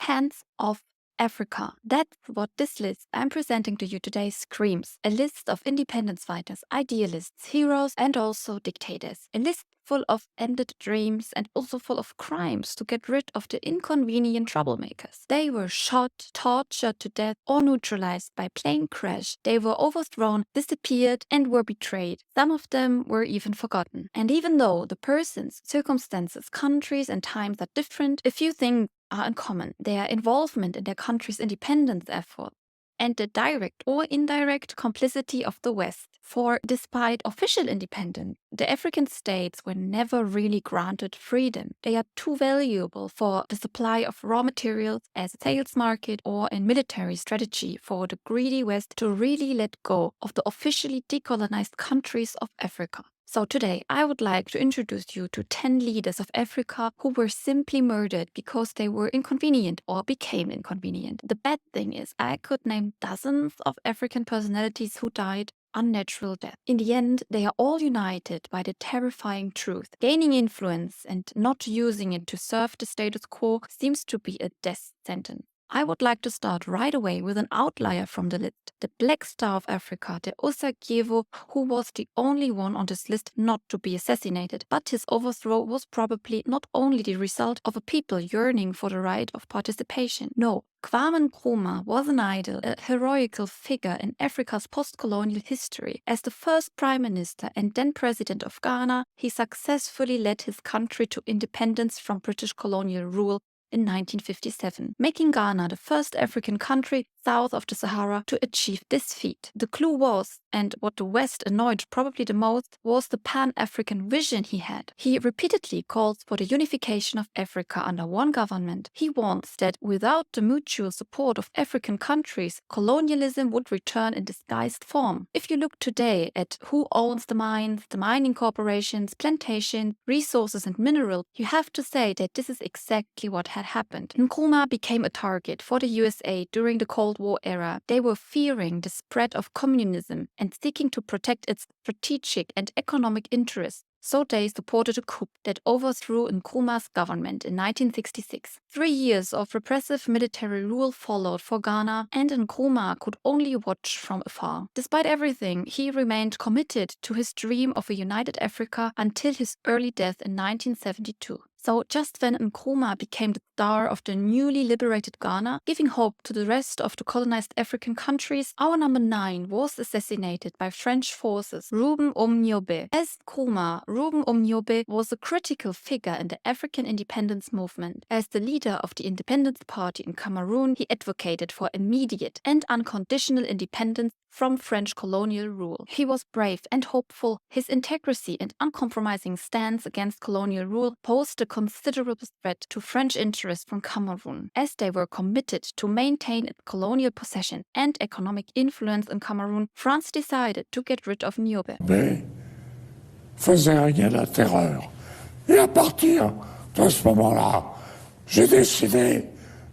Hands off Africa. That's what this list I'm presenting to you today screams. A list of independence fighters, idealists, heroes, and also dictators. A list full of ended dreams and also full of crimes to get rid of the inconvenient troublemakers. They were shot, tortured to death, or neutralized by plane crash. They were overthrown, disappeared, and were betrayed. Some of them were even forgotten. And even though the persons, circumstances, countries, and times are different, a few things are in common. Their involvement in their country's independence effort and the direct or indirect complicity of the West. For despite official independence, the African states were never really granted freedom. They are too valuable for the supply of raw materials as a sales market or in military strategy for the greedy West to really let go of the officially decolonized countries of Africa. So today, I would like to introduce you to 10 leaders of Africa who were simply murdered because they were inconvenient or became inconvenient. The bad thing is, I could name dozens of African personalities who died unnatural death. In the end, they are all united by the terrifying truth. Gaining influence and not using it to serve the status quo seems to be a death sentence. I would like to start right away with an outlier from the list, the Black Star of Africa, the Osagyefo, who was the only one on this list not to be assassinated. But his overthrow was probably not only the result of a people yearning for the right of participation. No, Kwame Nkrumah was an idol, a heroical figure in Africa's post-colonial history. As the first prime minister and then president of Ghana, he successfully led his country to independence from British colonial rule in 1957, making Ghana the first African country south of the Sahara to achieve this feat. The clue was, and what the West annoyed probably the most, was the Pan-African vision he had. He repeatedly calls for the unification of Africa under one government. He warns that without the mutual support of African countries, colonialism would return in disguised form. If you look today at who owns the mines, the mining corporations, plantations, resources and minerals, you have to say that this is exactly what had happened. Nkrumah became a target for the USA during the Cold War era. They were fearing the spread of communism and seeking to protect its strategic and economic interests. So they supported a coup that overthrew Nkrumah's government in 1966. 3 years of repressive military rule followed for Ghana, and Nkrumah could only watch from afar. Despite everything, he remained committed to his dream of a united Africa until his early death in 1972. So just when Nkrumah became the star of the newly liberated Ghana, giving hope to the rest of the colonized African countries, our number 9 was assassinated by French forces, Reuben Nyobè. As Nkrumah, Reuben Nyobè was a critical figure in the African independence movement. As the leader of the Independence Party in Cameroon, he advocated for immediate and unconditional independence from French colonial rule. He was brave and hopeful. His integrity and uncompromising stance against colonial rule posed a considerable threat to French interests from Cameroon, as they were committed to maintain its colonial possession and economic influence in Cameroon. France decided to get rid of Nyobè. Faisait régner la terreur. Et à partir de ce moment-là, j'ai décidé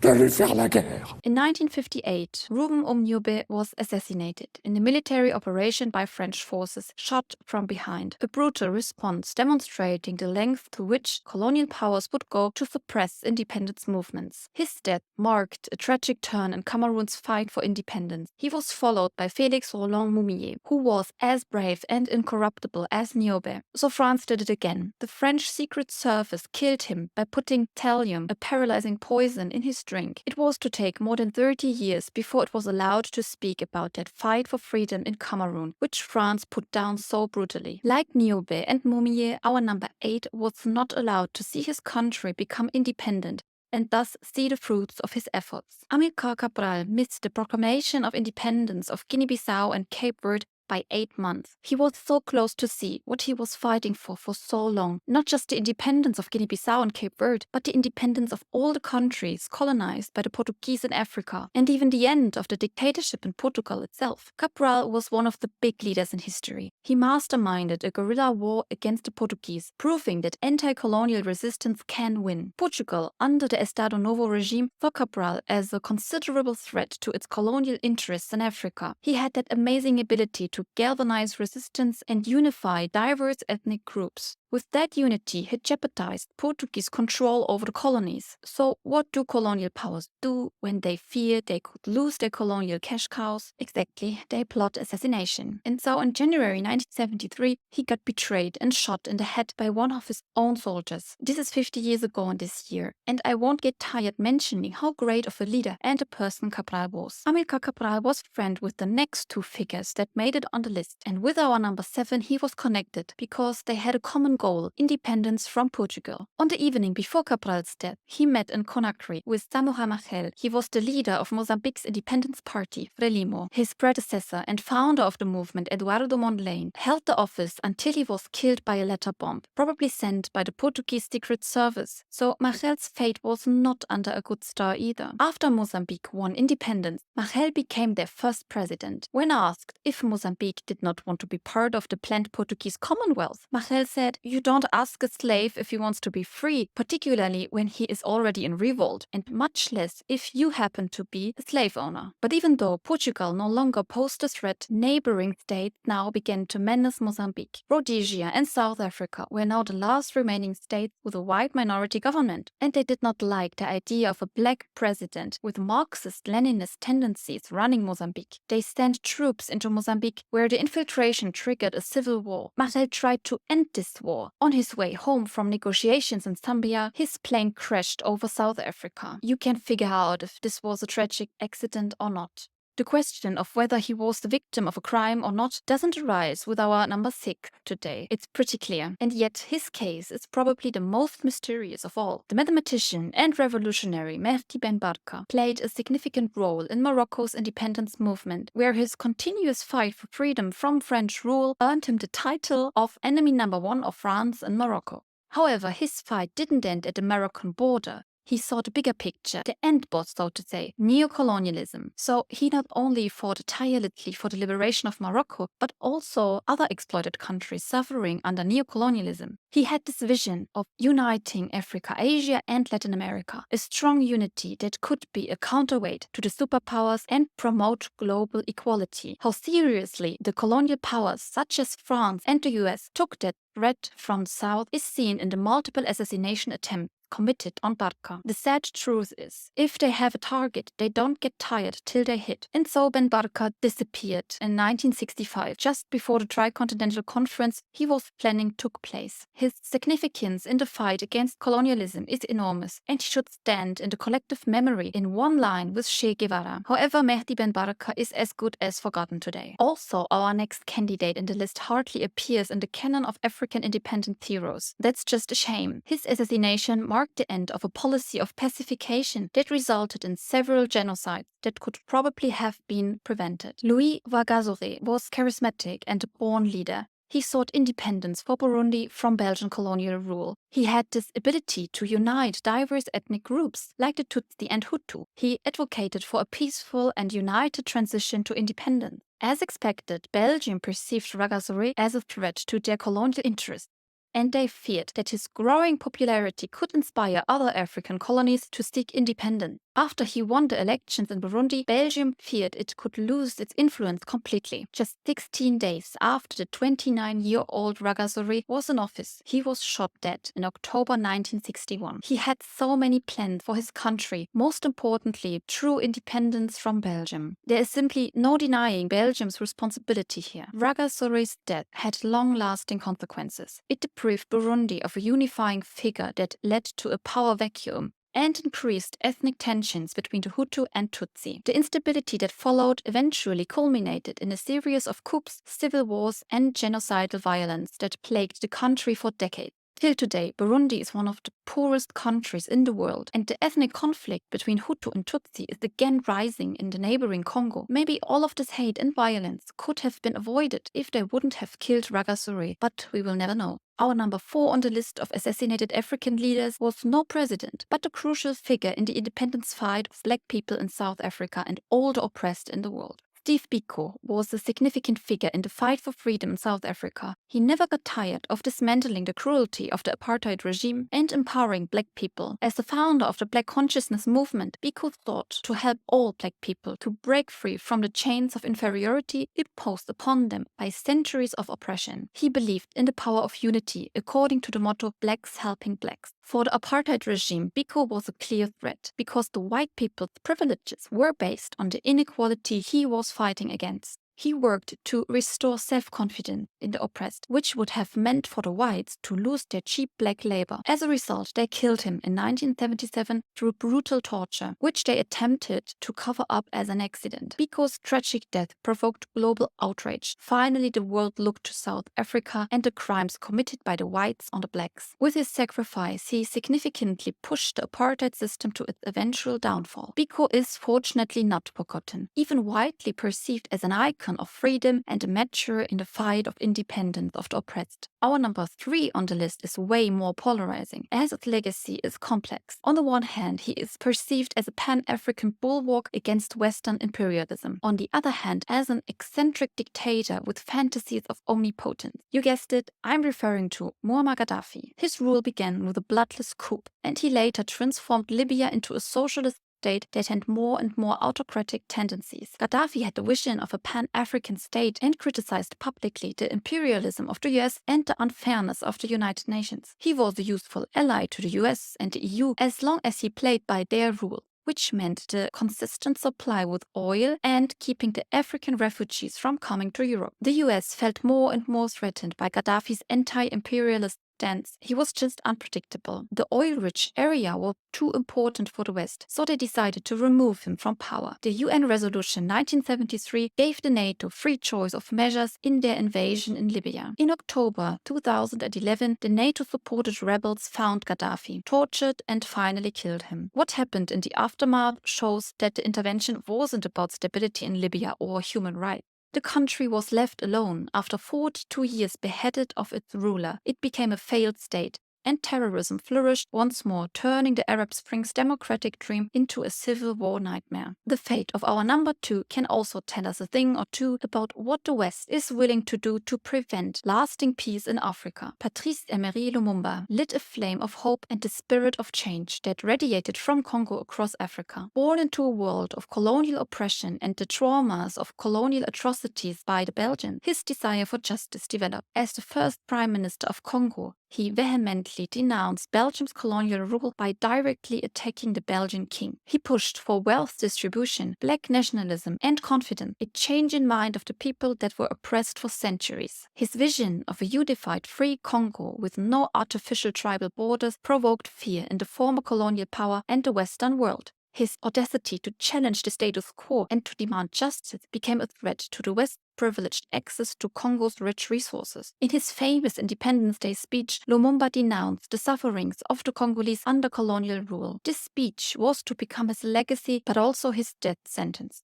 de lui faire la guerre. In 1958, Reuben Nyobè was assassinated in a military operation by French forces, shot from behind. A brutal response demonstrating the length to which colonial powers would go to suppress independence movements. His death marked a tragic turn in Cameroon's fight for independence. He was followed by Félix Moumié, who was as brave and incorruptible as Nyobè. So France did it again. The French Secret Service killed him by putting thallium, a paralyzing poison, in his drink. It was to take more than 30 years before it was allowed to speak about that fight for freedom in Cameroon, which France put down so brutally. Like Nyobè and Moumié, our number 8 was not allowed to see his country become independent and thus see the fruits of his efforts. Amilcar Cabral missed the proclamation of independence of Guinea-Bissau and Cape Verde by 8 months. He was so close to see what he was fighting for so long. Not just the independence of Guinea-Bissau and Cape Verde, but the independence of all the countries colonized by the Portuguese in Africa, and even the end of the dictatorship in Portugal itself. Cabral was one of the big leaders in history. He masterminded a guerrilla war against the Portuguese, proving that anti-colonial resistance can win. Portugal, under the Estado Novo regime, saw Cabral as a considerable threat to its colonial interests in Africa. He had that amazing ability to galvanize resistance and unify diverse ethnic groups. With that unity, he jeopardized Portuguese control over the colonies. So what do colonial powers do when they fear they could lose their colonial cash cows? Exactly, they plot assassination. And so in January 1973, he got betrayed and shot in the head by one of his own soldiers. This is 50 years ago in this year, and I won't get tired mentioning how great of a leader and a person Cabral was. Amilcar Cabral was friend with the next two figures that made it on the list, and with our number 7 he was connected because they had a common goal: independence from Portugal. On the evening before Cabral's death, he met in Conakry with Samora Machel. He was the leader of Mozambique's independence party, Frelimo. His predecessor and founder of the movement, Eduardo Mondlane, held the office until he was killed by a letter bomb, probably sent by the Portuguese Secret Service. So Machel's fate was not under a good star either. After Mozambique won independence, Machel became their first president. When asked if Mozambique did not want to be part of the planned Portuguese Commonwealth, Machel said, "You don't ask a slave if he wants to be free, particularly when he is already in revolt, and much less if you happen to be a slave owner." But even though Portugal no longer posed a threat, neighboring states now began to menace Mozambique. Rhodesia and South Africa were now the last remaining states with a white minority government, and they did not like the idea of a black president with Marxist-Leninist tendencies running Mozambique. They sent troops into Mozambique, where the infiltration triggered a civil war. Machel tried to end this war. On his way home from negotiations in Zambia, his plane crashed over South Africa. You can figure out if this was a tragic accident or not. The question of whether he was the victim of a crime or not doesn't arise with our number 6 today. It's pretty clear. And yet his case is probably the most mysterious of all. The mathematician and revolutionary Mehdi Ben Barka played a significant role in Morocco's independence movement, where his continuous fight for freedom from French rule earned him the title of enemy number 1 of France and Morocco. However, his fight didn't end at the Moroccan border. He saw the bigger picture, the end boss, so to say, neocolonialism. So he not only fought tirelessly for the liberation of Morocco, but also other exploited countries suffering under neocolonialism. He had this vision of uniting Africa, Asia, and Latin America, a strong unity that could be a counterweight to the superpowers and promote global equality. How seriously the colonial powers, such as France and the US, took that threat from the South is seen in the multiple assassination attempts committed on Barka. The sad truth is, if they have a target, they don't get tired till they hit. And so Ben Barka disappeared in 1965, just before the Tricontinental Conference he was planning took place. His significance in the fight against colonialism is enormous, and he should stand in the collective memory in one line with Che Guevara. However, Mehdi Ben Barka is as good as forgotten today. Also, our next candidate in the list hardly appears in the canon of African independent heroes. That's just a shame. His assassination marked the end of a policy of pacification that resulted in several genocides that could probably have been prevented. Rwagasore was charismatic and a born leader. He sought independence for Burundi from Belgian colonial rule. He had this ability to unite diverse ethnic groups, like the Tutsi and Hutu. He advocated for a peaceful and united transition to independence. As expected, Belgium perceived Rwagasore as a threat to their colonial interests, and they feared that his growing popularity could inspire other African colonies to seek independence. After he won the elections in Burundi, Belgium feared it could lose its influence completely. Just 16 days after the 29-year-old Rwagasore was in office, he was shot dead in October 1961. He had so many plans for his country, most importantly, true independence from Belgium. There is simply no denying Belgium's responsibility here. Rwagasore's death had long-lasting consequences. It deprived Burundi of a unifying figure that led to a power vacuum and increased ethnic tensions between the Hutu and Tutsi. The instability that followed eventually culminated in a series of coups, civil wars, and genocidal violence that plagued the country for decades. Till today, Burundi is one of the poorest countries in the world, and the ethnic conflict between Hutu and Tutsi is again rising in the neighboring Congo. Maybe all of this hate and violence could have been avoided if they wouldn't have killed Rwagasore, but we will never know. Our number 4 on the list of assassinated African leaders was no president, but a crucial figure in the independence fight of black people in South Africa and all the oppressed in the world. Steve Biko was a significant figure in the fight for freedom in South Africa. He never got tired of dismantling the cruelty of the apartheid regime and empowering black people. As the founder of the Black Consciousness movement, Biko sought to help all black people to break free from the chains of inferiority imposed upon them by centuries of oppression. He believed in the power of unity, according to the motto "Blacks helping blacks." For the apartheid regime, Biko was a clear threat because the white people's privileges were based on the inequality he was fighting against. He worked to restore self-confidence in the oppressed, which would have meant for the whites to lose their cheap black labor. As a result, they killed him in 1977 through brutal torture, which they attempted to cover up as an accident. Biko's tragic death provoked global outrage. Finally, the world looked to South Africa and the crimes committed by the whites on the blacks. With his sacrifice, he significantly pushed the apartheid system to its eventual downfall. Biko is fortunately not forgotten, even widely perceived as an icon of freedom and a mature in the fight of independence of the oppressed. Our number 3 on the list is way more polarizing, as its legacy is complex. On the one hand, he is perceived as a pan-African bulwark against Western imperialism. On the other hand, as an eccentric dictator with fantasies of omnipotence. You guessed it, I'm referring to Muammar Gaddafi. His rule began with a bloodless coup, and he later transformed Libya into a socialist state that had more and more autocratic tendencies. Gaddafi had the vision of a pan-African state and criticized publicly the imperialism of the US and the unfairness of the United Nations. He was a useful ally to the US and the EU as long as he played by their rule, which meant the consistent supply with oil and keeping the African refugees from coming to Europe. The US felt more and more threatened by Gaddafi's anti-imperialist stance. He was just unpredictable. The oil-rich area was too important for the West, so they decided to remove him from power. The UN Resolution 1973 gave the NATO free choice of measures in their invasion in Libya. In October 2011, the NATO-supported rebels found Gaddafi, tortured and finally killed him. What happened in the aftermath shows that the intervention wasn't about stability in Libya or human rights. The country was left alone after 42 years beheaded of its ruler. It became a failed state, and terrorism flourished once more, turning the Arab Spring's democratic dream into a civil war nightmare. The fate of our number 2 can also tell us a thing or two about what the West is willing to do to prevent lasting peace in Africa. Patrice Lumumba lit a flame of hope and the spirit of change that radiated from Congo across Africa. Born into a world of colonial oppression and the traumas of colonial atrocities by the Belgians, his desire for justice developed. As the first Prime Minister of Congo, he vehemently denounced Belgium's colonial rule by directly attacking the Belgian king. He pushed for wealth distribution, black nationalism, and confidence, a change in mind of the people that were oppressed for centuries. His vision of a unified, free Congo with no artificial tribal borders provoked fear in the former colonial power and the Western world. His audacity to challenge the status quo and to demand justice became a threat to the West's privileged access to Congo's rich resources. In his famous Independence Day speech, Lumumba denounced the sufferings of the Congolese under colonial rule. This speech was to become his legacy, but also his death sentence.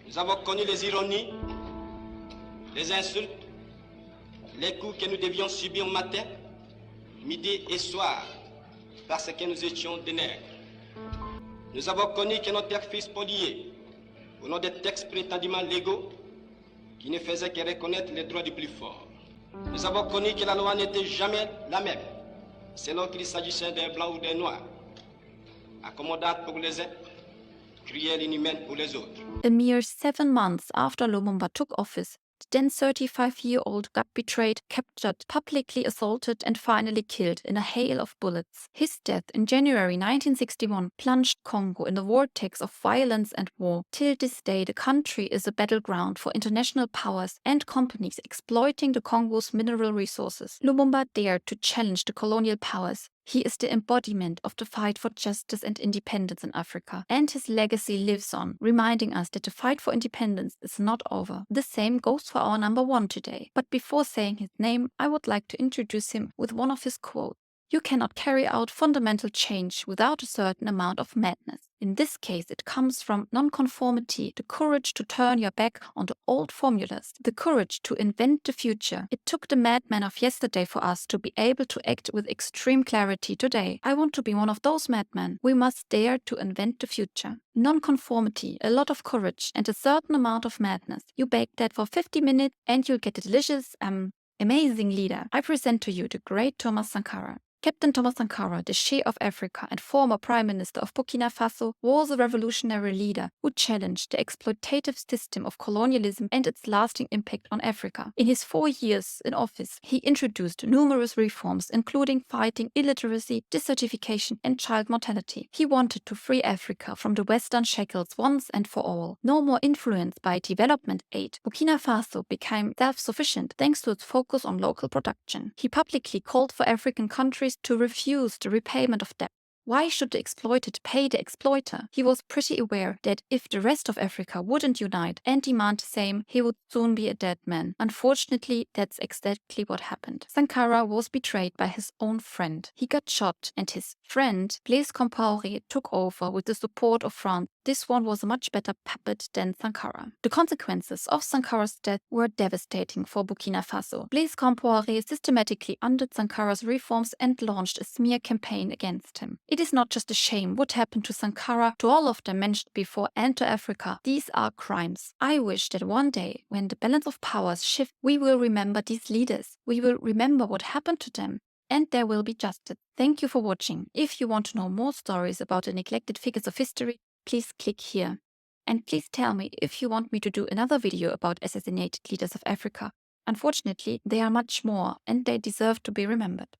Nous avons connu les ironies, les insultes, les coups que nous devions subir matin, midi et soir, parce que nous étions des nègres. Nous avons connu que notre père fut spolié au nom des textes prétendument légaux qui ne faisaient que reconnaître les droits du plus fort. Nous avons connu que la loi n'était jamais la même, selon qu'il s'agissait d'un blanc ou d'un noir, accommodante pour les uns, cruelle et inhumaine pour les autres. A mere 7 months after Lumumba took office, the then 35-year-old got betrayed, captured, publicly assaulted, and finally killed in a hail of bullets. His death in January 1961 plunged Congo in a vortex of violence and war. Till this day, the country is a battleground for international powers and companies exploiting the Congo's mineral resources. Lumumba dared to challenge the colonial powers. He is the embodiment of the fight for justice and independence in Africa, and his legacy lives on, reminding us that the fight for independence is not over. The same goes for our number 1 today. But before saying his name, I would like to introduce him with one of his quotes. You cannot carry out fundamental change without a certain amount of madness. In this case, it comes from nonconformity, the courage to turn your back on the old formulas, the courage to invent the future. It took the madmen of yesterday for us to be able to act with extreme clarity today. I want to be one of those madmen. We must dare to invent the future. Nonconformity, a lot of courage, and a certain amount of madness. You bake that for 50 minutes and you'll get a delicious, amazing leader. I present to you the great Thomas Sankara. Captain Thomas Sankara, the Sheikh of Africa and former Prime Minister of Burkina Faso, was a revolutionary leader who challenged the exploitative system of colonialism and its lasting impact on Africa. In his 4 years in office, he introduced numerous reforms, including fighting illiteracy, desertification, and child mortality. He wanted to free Africa from the Western shackles once and for all. No more influenced by development aid, Burkina Faso became self-sufficient thanks to its focus on local production. He publicly called for African countries to refuse the repayment of debt. Why should the exploited pay the exploiter? He was pretty aware that if the rest of Africa wouldn't unite and demand the same, he would soon be a dead man. Unfortunately, that's exactly what happened. Sankara was betrayed by his own friend. He got shot, and his friend, Blaise Compaoré, took over with the support of France. This one was a much better puppet than Sankara. The consequences of Sankara's death were devastating for Burkina Faso. Blaise Compaoré systematically undid Sankara's reforms and launched a smear campaign against him. It is not just a shame what happened to Sankara, to all of them mentioned before, and to Africa. These are crimes. I wish that one day, when the balance of powers shift, we will remember these leaders. We will remember what happened to them, and there will be justice. Thank you for watching. If you want to know more stories about the neglected figures of history, please click here. And please tell me if you want me to do another video about assassinated leaders of Africa. Unfortunately, there are much more, and they deserve to be remembered.